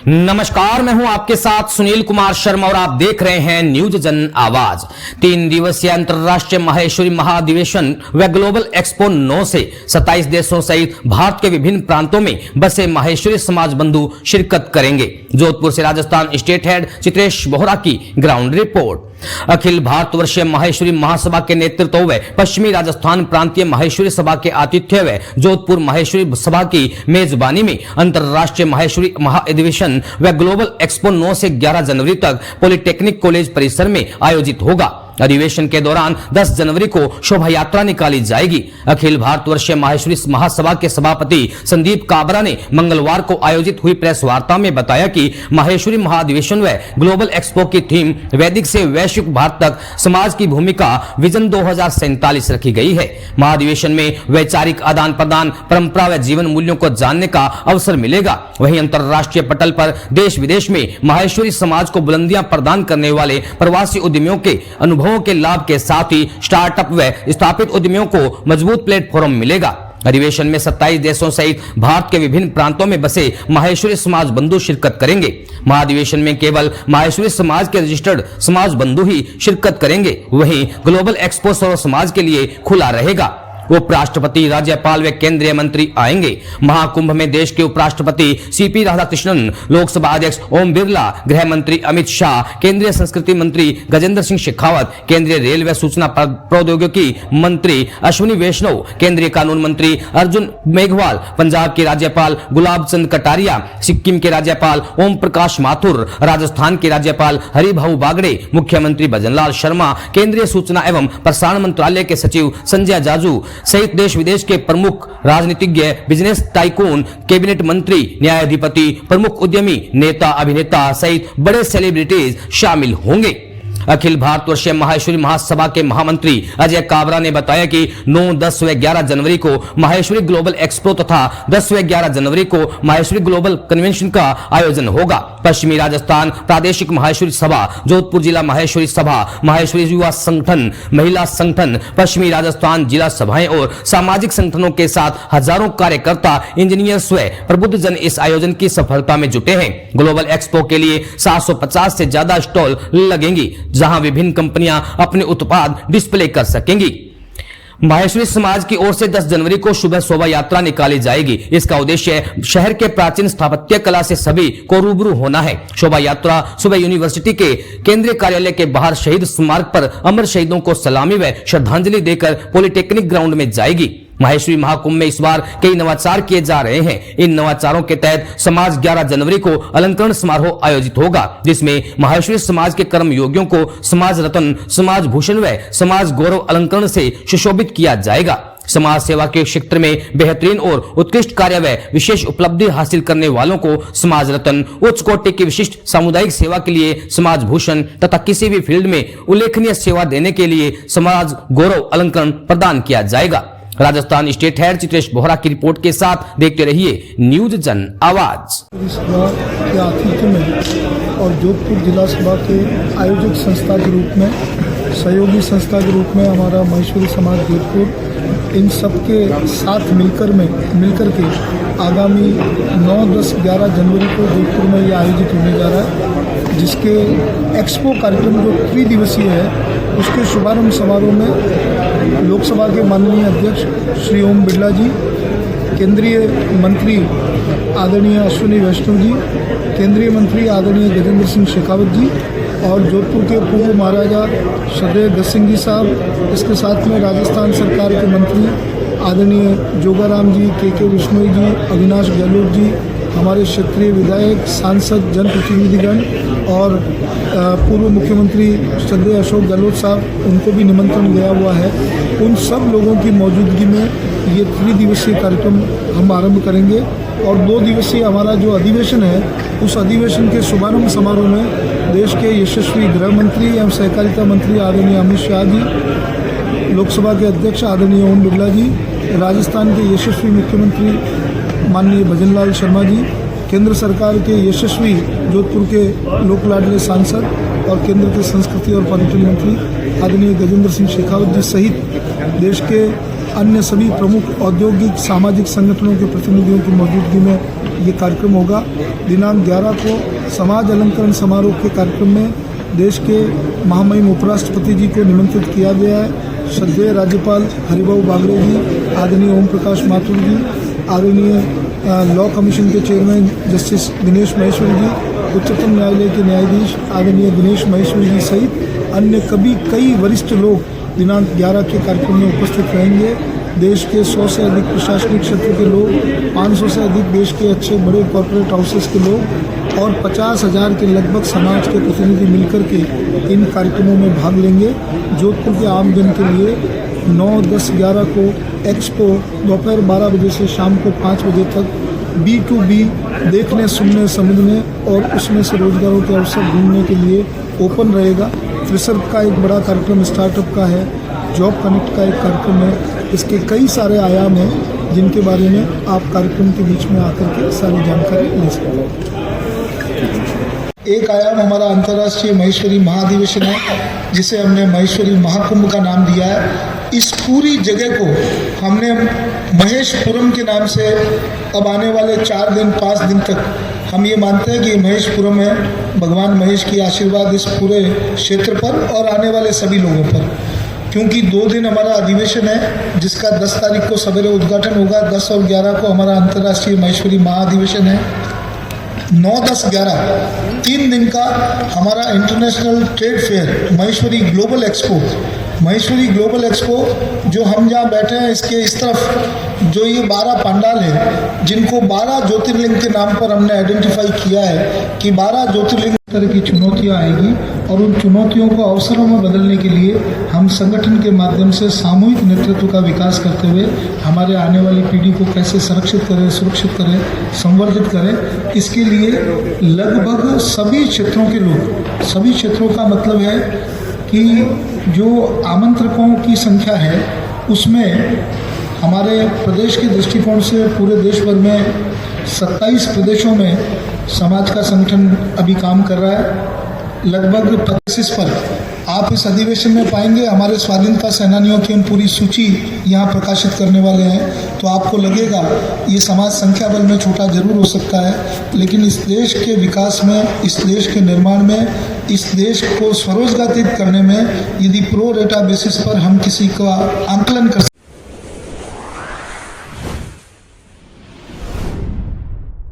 नमस्कार, मैं हूं आपके साथ सुनील कुमार शर्मा और आप देख रहे हैं न्यूज जन आवाज। 3 दिवसीय अंतर्राष्ट्रीय माहेश्वरी महाधिवेशन व ग्लोबल एक्सपो 9 से 27 देशों सहित भारत के विभिन्न प्रांतों में बसे माहेश्वरी समाज बंधु शिरकत करेंगे। जोधपुर से राजस्थान स्टेट हेड चित्रेश बोहरा की ग्राउंड रिपोर्ट। अखिल भारतवर्षीय माहेश्वरी महासभा के नेतृत्व में पश्चिमी राजस्थान प्रांतीय माहेश्वरी सभा के आतिथ्य में जोधपुर माहेश्वरी सभा की मेजबानी में अंतर्राष्ट्रीय माहेश्वरी महाधिवेशन व ग्लोबल एक्सपो 9 से 11 जनवरी तक पॉलिटेक्निक कॉलेज परिसर में आयोजित होगा। अधिवेशन के दौरान 10 जनवरी को शोभा यात्रा निकाली जाएगी। अखिल भारतवर्षीय माहेश्वरी महासभा के सभापति संदीप काबरा ने मंगलवार को आयोजित हुई प्रेस वार्ता में बताया कि माहेश्वरी महाधिवेशन व ग्लोबल एक्सपो की थीम वैदिक से वैश्विक भारत तक समाज की भूमिका विजन 2047 रखी गई है। महाधिवेशन में वैचारिक आदान प्रदान, परंपरा व जीवन मूल्यों को जानने का अवसर मिलेगा। वहीं अंतर्राष्ट्रीय पटल पर देश विदेश में माहेश्वरी समाज को बुलंदियां प्रदान करने वाले प्रवासी उद्यमियों के अनुभव के लाभ के साथ ही स्टार्टअप व स्थापित उद्यमियों को मजबूत प्लेटफॉर्म मिलेगा। अधिवेशन में 27 देशों सहित भारत के विभिन्न प्रांतों में बसे माहेश्वरी समाज बंधु शिरकत करेंगे। महाधिवेशन में केवल माहेश्वरी समाज के रजिस्टर्ड समाज बंधु ही शिरकत करेंगे। वहीं ग्लोबल एक्सपो सर्व समाज के लिए खुला रहेगा। उपराष्ट्रपति, राज्यपाल व केंद्रीय मंत्री आएंगे। महाकुंभ में देश के उपराष्ट्रपति सीपी राधाकृष्णन, लोकसभा अध्यक्ष ओम बिरला, गृह मंत्री अमित शाह, केंद्रीय संस्कृति मंत्री गजेंद्र सिंह शेखावत, केंद्रीय रेल व सूचना प्रौद्योगिकी मंत्री अश्विनी वैष्णव, केंद्रीय कानून मंत्री अर्जुन मेघवाल, पंजाब के राज्यपाल गुलाब चंद कटारिया, सिक्किम के राज्यपाल ओम प्रकाश माथुर, राजस्थान के राज्यपाल हरिभाऊ बागड़े, मुख्यमंत्री भजनलाल शर्मा, केंद्रीय सूचना एवं प्रसारण मंत्रालय के सचिव संजय जाजू सहित देश विदेश के प्रमुख राजनीतिज्ञ, बिजनेस टाइकून, कैबिनेट मंत्री, न्यायाधिपति, प्रमुख उद्यमी, नेता, अभिनेता सहित बड़े सेलिब्रिटीज शामिल होंगे। अखिल भारतवर्षीय माहेश्वरी महासभा के महामंत्री अजय काबरा ने बताया कि 9, 10 व 11 जनवरी को माहेश्वरी ग्लोबल एक्सपो तथा 10 व 11 जनवरी को माहेश्वरी ग्लोबल कन्वेंशन का आयोजन होगा। पश्चिमी राजस्थान प्रादेशिक माहेश्वरी सभा, जोधपुर जिला माहेश्वरी सभा, माहेश्वरी युवा संगठन, महिला संगठन, पश्चिमी राजस्थान जिला सभाएं और सामाजिक संगठनों के साथ हजारों कार्यकर्ता, इंजीनियर्स व प्रबुद्ध जन इस आयोजन की सफलता में जुटे हैं। ग्लोबल एक्सपो के लिए 750 से ज्यादा स्टॉल लगेंगी, जहां विभिन्न कंपनियां अपने उत्पाद डिस्प्ले कर सकेंगी। माहेश्वरी समाज की ओर से 10 जनवरी को सुबह शोभा यात्रा निकाली जाएगी। इसका उद्देश्य शहर के प्राचीन स्थापत्य कला से सभी को रूबरू होना है। शोभा यात्रा सुबह यूनिवर्सिटी के केंद्रीय कार्यालय के बाहर शहीद स्मारक पर अमर शहीदों को सलामी व श्रद्धांजलि देकर पॉलिटेक्निक ग्राउंड में जाएगी। माहेश्वरी महाकुंभ में इस बार कई नवाचार किए जा रहे हैं। इन नवाचारों के तहत समाज 11 जनवरी को अलंकरण समारोह आयोजित होगा, जिसमें माहेश्वरी समाज के कर्म योगियों को समाज रत्न, समाज भूषण व समाज गौरव अलंकरण से सुशोभित किया जाएगा। समाज सेवा के क्षेत्र में बेहतरीन और उत्कृष्ट कार्य व विशेष उपलब्धि हासिल करने वालों को समाज रत्न, उच्च कोटि की विशिष्ट सामुदायिक सेवा के लिए समाज भूषण तथा किसी भी फील्ड में उल्लेखनीय सेवा देने के लिए समाज गौरव अलंकरण प्रदान किया जाएगा। राजस्थान स्टेट हेड चित्रेश बोहरा की रिपोर्ट के साथ देखते रहिए न्यूज जन आवाज। सभा के आतिथ्य में और जोधपुर जिला सभा के आयोजक संस्था के रूप में, सहयोगी संस्था के रूप में हमारा माहेश्वरी समाज जोधपुर, इन सबके साथ मिलकर के आगामी 9, 10, 11 जनवरी को जोधपुर में ये आयोजित होने जा रहा है, जिसके एक्सपो कार्यक्रम जो 3 दिवसीय है, उसके शुभारंभ समारोह में लोकसभा के माननीय अध्यक्ष श्री ओम बिरला जी, केंद्रीय मंत्री आदरणीय अश्विनी वैष्णव जी, केंद्रीय मंत्री आदरणीय गजेंद्र सिंह शेखावत जी और जोधपुर के पूर्व महाराजा श्रद्धेय दत्त सिंह जी साहब, इसके साथ में राजस्थान सरकार के मंत्री आदरणीय जोगाराम जी, के विश्नोई जी, अविनाश गहलोत जी, हमारे क्षेत्रीय विधायक, सांसद, जनप्रतिनिधिगण और पूर्व मुख्यमंत्री श्रद्धेय अशोक गहलोत साहब, उनको भी निमंत्रण गया हुआ है। उन सब लोगों की मौजूदगी में ये 3 दिवसीय कार्यक्रम हम आरंभ करेंगे और 2 दिवसीय हमारा जो अधिवेशन है, उस अधिवेशन के शुभारंभ समारोह में देश के यशस्वी गृह मंत्री एवं सहकारिता मंत्री आदरणीय अमित शाह जी, लोकसभा के अध्यक्ष आदरणीय ओम बिरला जी, राजस्थान के यशस्वी मुख्यमंत्री माननीय भजनलाल शर्मा जी, केंद्र सरकार के यशस्वी जोधपुर के लोक लाडले सांसद और केंद्र के संस्कृति और पर्यटन मंत्री आदरणीय गजेंद्र सिंह शेखावत जी सहित देश के अन्य सभी प्रमुख औद्योगिक सामाजिक संगठनों के प्रतिनिधियों की मौजूदगी में ये कार्यक्रम होगा। दिनांक 11 को समाज अलंकरण समारोह के कार्यक्रम में देश के महामहिम उपराष्ट्रपति जी को निमंत्रित किया गया है। श्रद्धेय राज्यपाल हरिभाऊ बागड़े जी, आदरणीय ओम प्रकाश माथुर जी, आदरणीय लॉ कमीशन के चेयरमैन जस्टिस दिनेश महेश्वरी जी, उच्चतम न्यायालय के न्यायाधीश आदरणीय दिनेश महेश्वरी जी सहित अन्य कई वरिष्ठ लोग दिनांक 11 के कार्यक्रम में उपस्थित रहेंगे। देश के 100 से अधिक प्रशासनिक क्षेत्र के लोग, 500 से अधिक देश के अच्छे बड़े कॉर्पोरेट हाउसेस के लोग और 50,000 के लगभग समाज के प्रतिनिधि मिलकर के इन कार्यक्रमों में भाग लेंगे। जोधपुर के आम जन के लिए 9, 10, 11 को एक्सपो दोपहर 12 बजे से शाम को 5 बजे तक B2B देखने, सुनने, समझने और उसमें से रोजगारों के अवसर ढूंढने के लिए ओपन रहेगा। फ्रेशर का एक बड़ा कार्यक्रम स्टार्टअप का है, जॉब कनेक्ट का एक कार्यक्रम है। इसके कई सारे आयाम हैं जिनके बारे में आप कार्यक्रम के बीच में आकर के सारी जानकारी ले सकते हैं। एक आयाम हमारा अंतर्राष्ट्रीय महेश्वरी महाधिवेशन है, जिसे हमने महेश्वरी महाकुंभ का नाम दिया है। इस पूरी जगह को हमने महेशपुरम के नाम से अब आने वाले 4 दिन 5 दिन तक हम ये मानते हैं कि महेशपुरम है। भगवान महेश की आशीर्वाद इस पूरे क्षेत्र पर और आने वाले सभी लोगों पर, क्योंकि 2 दिन हमारा अधिवेशन है जिसका 10 तारीख को सवेरे उद्घाटन होगा। 10 और 11 को हमारा अंतर्राष्ट्रीय महेश्वरी महाधिवेशन है। 9, 10, 11 3 दिन का हमारा international trade fair Maheshwari global expo. Maheshwari global expo जो हम जहाँ बैठे हैं इसके इस तरफ जो ये 12 पंडाल है, जिनको 12 ज्योतिर्लिंग के नाम पर हमने आइडेंटिफाई किया है कि 12 ज्योतिर्लिंग तरह की चुनौतियाँ आएगी और उन चुनौतियों को अवसरों में बदलने के लिए हम संगठन के माध्यम से सामूहिक नेतृत्व का विकास करते हुए हमारे आने वाली पीढ़ी को कैसे संरक्षित करें, सुरक्षित करें, संवर्धित करें, इसके लिए लगभग सभी क्षेत्रों के लोग, सभी क्षेत्रों का मतलब है कि जो आमंत्रकों की संख्या है उसमें हमारे प्रदेश के दृष्टिकोण से पूरे देश भर में 27 प्रदेशों में समाज का संगठन अभी काम कर रहा है। लगभग 25 पर आप इस अधिवेशन में पाएंगे हमारे स्वाधीनता सेनानियों की हम पूरी सूची यहाँ प्रकाशित करने वाले हैं। तो आपको लगेगा ये समाज संख्या बल में छोटा जरूर हो सकता है, लेकिन इस देश के विकास में, इस देश के निर्माण में, इस देश को स्वरोजगारित करने में यदि प्रो रेटा बेसिस पर हम किसी का आंकलन कर